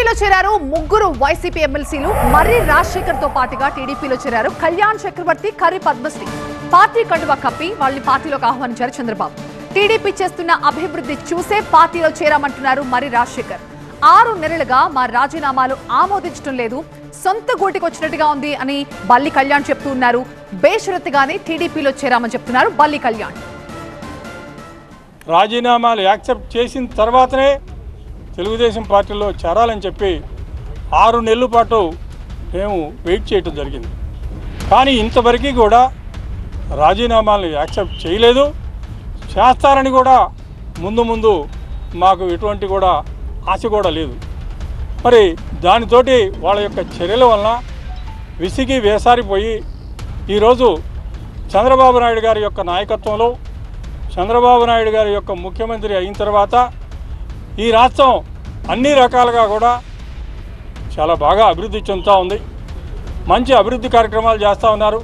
టీడీపీలో చేరారు ముగ్గురు వైసీపీ ఎమ్మెల్సీలు. మర్రి రాజశేఖర్ తో పాటుగా టీడీపీలో చేరారు కళ్యాణ్ చక్రవర్తి, కర్రి పద్మశ్రీ. పార్టీ కండువా కప్పి వాళ్ళని పార్టీలోకి ఆహ్వానించారు చంద్రబాబు. టీడీపీ చేస్తున్న అభివృద్ధి చూసే పార్టీలో చేరామంటున్నారు మర్రి రాజశేఖర్. 6 నెలలుగా మా రాజీనామాలు ఆమోదించడం లేదు, సొంత గూటికి వచ్చినట్టుగా ఉంది అని బల్లి కళ్యాణ్ చెప్తూ ఉన్నారు. బేషరతుగానే టీడీపీలో చేరామని చెప్తున్నారు బల్లి కళ్యాణ్. రాజీనామాలు యాక్సెప్ట్ చేసిన తర్వాతనే తెలుగుదేశం పార్టీలో చేరాలని చెప్పి 6 నెలల పాటు మేము వెయిట్ చేయడం జరిగింది. కానీ ఇంతవరకు కూడా రాజీనామాలు యాక్సెప్ట్ చేయలేదు. చేస్తారని కూడా ముందు మాకు ఎటువంటి కూడా ఆశ కూడా లేదు. మరి దానితోటి వాళ్ళ యొక్క చర్యల వలన విసిగి వేసారిపోయి ఈరోజు చంద్రబాబు నాయుడు గారి యొక్క నాయకత్వంలో, చంద్రబాబు నాయుడు గారి యొక్క ముఖ్యమంత్రి అయిన తర్వాత ఈ రాష్ట్రం అన్ని రకాలుగా కూడా చాలా బాగా అభివృద్ధి చెందుతూ ఉంది. మంచి అభివృద్ధి కార్యక్రమాలు చేస్తూ ఉన్నారు.